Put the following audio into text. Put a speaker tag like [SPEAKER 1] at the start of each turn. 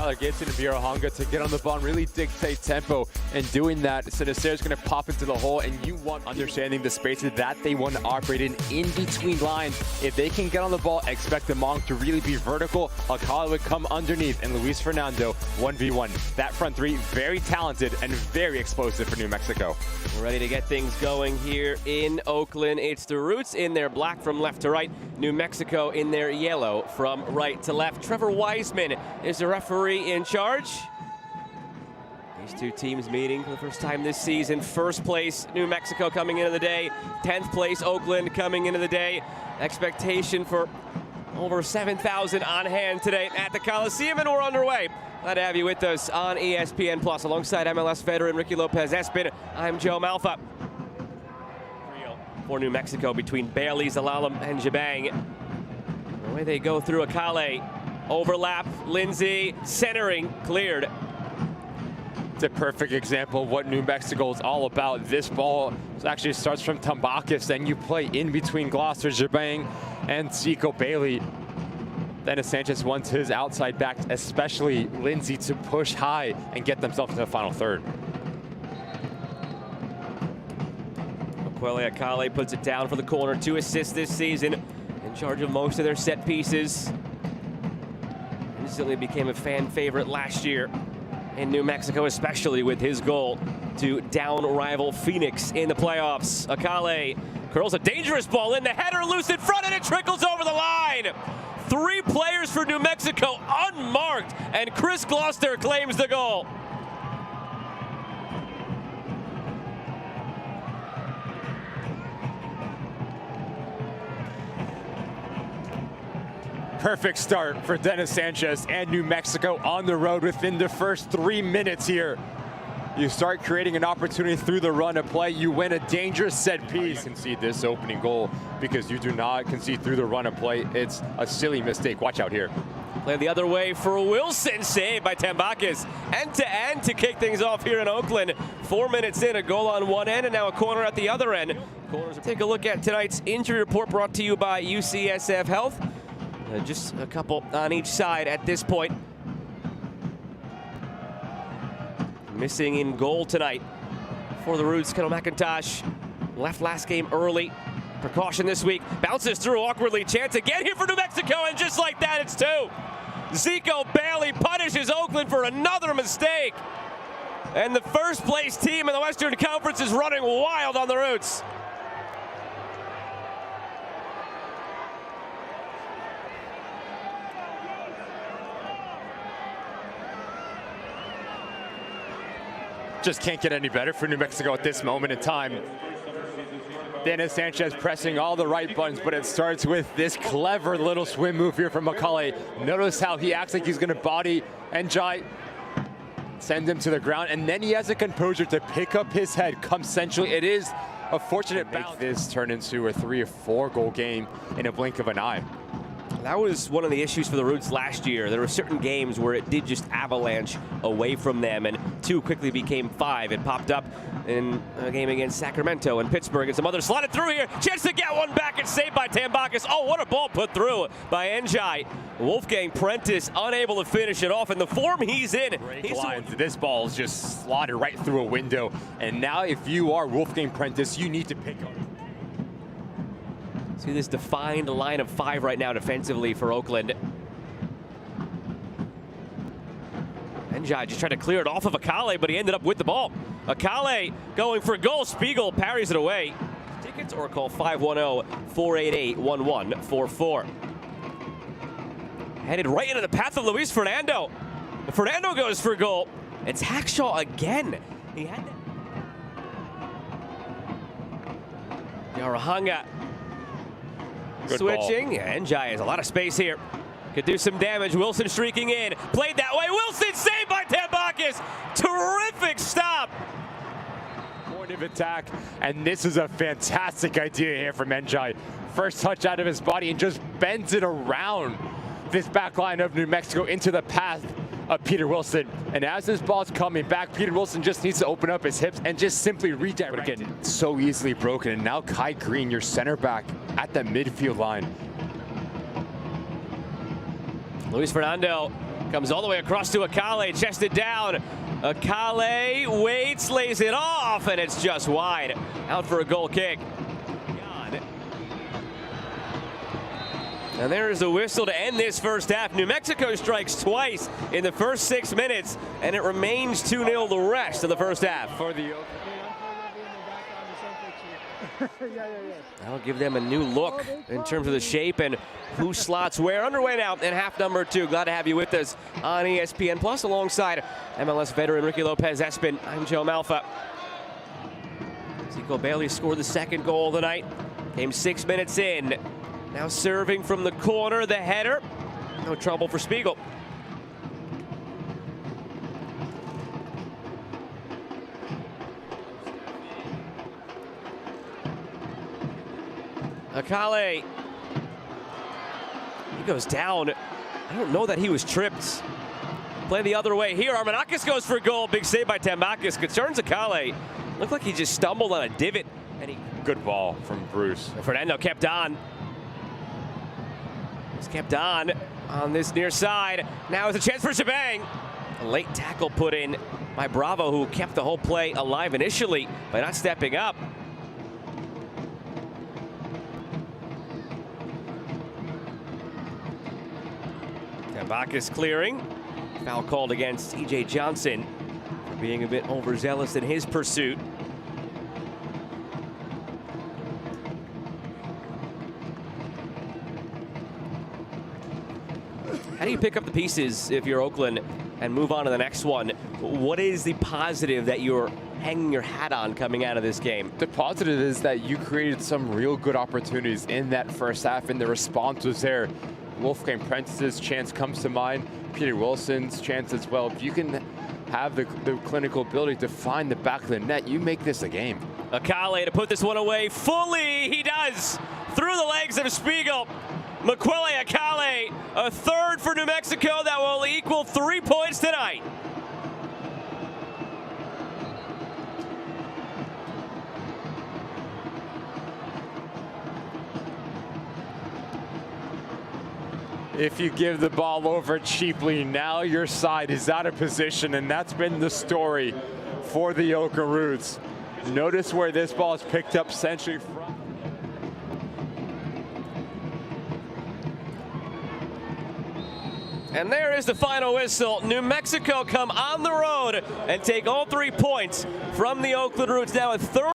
[SPEAKER 1] Tyler Gibson and Byaruhanga to get on the ball and really dictate tempo. And doing that, Sinisterra's going to pop into the hole, and you want understanding the spaces that they want to operate in between lines. If they can get on the ball, expect the Monk to really be vertical. Akale would come underneath, and Luiz Fernando 1v1. That front three, very talented and very explosive for New Mexico.
[SPEAKER 2] We're ready to get things going here in Oakland. It's the Roots in their black from left to right. New Mexico in their yellow from right to left. Trevor Wiseman is the referee in charge. These two teams meeting for the first time this season. First place, New Mexico coming into the day. 10th place, Oakland coming into the day. Expectation for over 7,000 on hand today at the Coliseum, and we're underway. Glad to have you with us on ESPN Plus. Alongside MLS veteran Ricky Lopez-Espin, I'm Joe Malfa. For New Mexico between Bailey, Zalalem, and Jabang. The way they go through Akale. Overlap, Lindsey, centering, cleared.
[SPEAKER 1] It's a perfect example of what New Mexico is all about. This ball actually starts from Tambakis, then you play in between Gloster, Jabang, and Zico Bailey. Dennis Sanchez wants his outside back, especially Lindsey, to push high and get themselves to the final third.
[SPEAKER 2] Mukwelle Akale puts it down for the corner. 2 assists this season, in charge of most of their set pieces. Instantly became a fan favorite last year in New Mexico, especially with his goal to down rival Phoenix in the playoffs. Akale curls a dangerous ball in, the header loose in front, and it trickles over the line. 3 players for New Mexico unmarked, and Chris Gloster claims the goal.
[SPEAKER 1] Perfect start for Dennis Sanchez and New Mexico on the road within the first 3 minutes here. You start creating an opportunity through the run of play. You win a dangerous set piece. Concede this opening goal because you do not concede through the run of play. It's a silly mistake. Watch out here.
[SPEAKER 2] Play the other way for Wilson. Saved by Tambakis. End to end to kick things off here in Oakland. 4 minutes in, a goal on one end and now a corner at the other end. Take a look at tonight's injury report brought to you by UCSF Health. Just a couple on each side at this point. Missing in goal tonight for the Roots. Kendall McIntosh left last game early. Precaution this week. Bounces through awkwardly. Chance again here for New Mexico, and just like that, it's 2. Zico Bailey punishes Oakland for another mistake. And the first place team in the Western Conference is running wild on the Roots.
[SPEAKER 1] Just can't get any better for New Mexico at this moment in time. Dennis Sanchez pressing all the right buttons, but it starts with this clever little swim move here from Akale. Notice how he acts like he's gonna body Njai, send him to the ground, and then he has a composure to pick up his head, come centrally. It is a fortunate bounce. This turn into a 3 or 4 goal game in a blink of an eye.
[SPEAKER 2] That was one of the issues for the Roots last year. There were certain games where it did just avalanche away from them, and 2 quickly became 5. It popped up in a game against Sacramento and Pittsburgh, and some others slotted through here. Chance to get one back and saved by Tambakis. Oh, what a ball put through by Njai. Wolfgang Prentice unable to finish it off, and the form he's in.
[SPEAKER 1] This ball is just slotted right through a window, and now if you are Wolfgang Prentice, you need to pick up.
[SPEAKER 2] See this defined line of 5 right now defensively for Oakland. Njai just tried to clear it off of Akale, but he ended up with the ball. Akale going for a goal. Spiegel parries it away. Tickets or call 510-488-1144. Headed right into the path of Luiz Fernando. Fernando goes for a goal. It's Hackshaw again. He had that. Byaruhanga switching. Njai has a lot of space here. Could do some damage. Wilson streaking in. Played that way. Wilson saved by Tambakis. Terrific stop.
[SPEAKER 1] Point of attack. And this is a fantastic idea here from Njai. First touch out of his body and just bends it around this back line of New Mexico into the path of Peter Wilson. And as this ball's coming back, Peter Wilson just needs to open up his hips and just simply redirect it. So easily broken. And now Kai Green, your center back at the midfield line.
[SPEAKER 2] Luiz Fernando Comes all the way across to Akale, chested down. Akale waits, lays it off, and it's just wide. Out for a goal kick. And there is a whistle to end this first half. New Mexico strikes twice in the first 6 minutes, and it remains 2-0 the rest of the first half.
[SPEAKER 1] For the
[SPEAKER 2] That'll give them a new look in terms of the shape and who slots where. Underway now in half number 2. Glad to have you with us on ESPN Plus alongside MLS veteran Ricky Lopez-Espin. I'm Joe Malfa. Zico Bailey scored the second goal of the night. Came 6 minutes in. Now serving from the corner, the header. No trouble for Spiegel. Akale. He goes down. I don't know that he was tripped. Play the other way here. Armenakas goes for a goal. Big save by Tambakis. Concerns Akale. Looked like he just stumbled on a divot. And
[SPEAKER 1] good ball from Bruce.
[SPEAKER 2] Fernando kept on. He's kept on this near side. Now it's a chance for Jabang. A late tackle put in by Bravo, who kept the whole play alive initially by not stepping up. Tambakis clearing. Foul called against TJ Johnson for being a bit overzealous in his pursuit. How do you pick up the pieces if you're Oakland and move on to the next one? What is the positive that you're hanging your hat on coming out of this game?
[SPEAKER 1] The positive is that you created some real good opportunities in that first half, and the response was there. Wolfgang Prentice's chance comes to mind. Peter Wilson's chance as well. If you can have the clinical ability to find the back of the net, you make this a game.
[SPEAKER 2] Akale to put this one away fully. He does. Through the legs of Spiegel. Mukwelle Akale, a third for New Mexico that will equal 3 points tonight.
[SPEAKER 1] If you give the ball over cheaply, now your side is out of position, and that's been the story for the Oakland Roots. Notice where this ball is picked up centrally from.
[SPEAKER 2] And there is the final whistle. New Mexico come on the road and take all 3 points from the Oakland Roots. Now a third.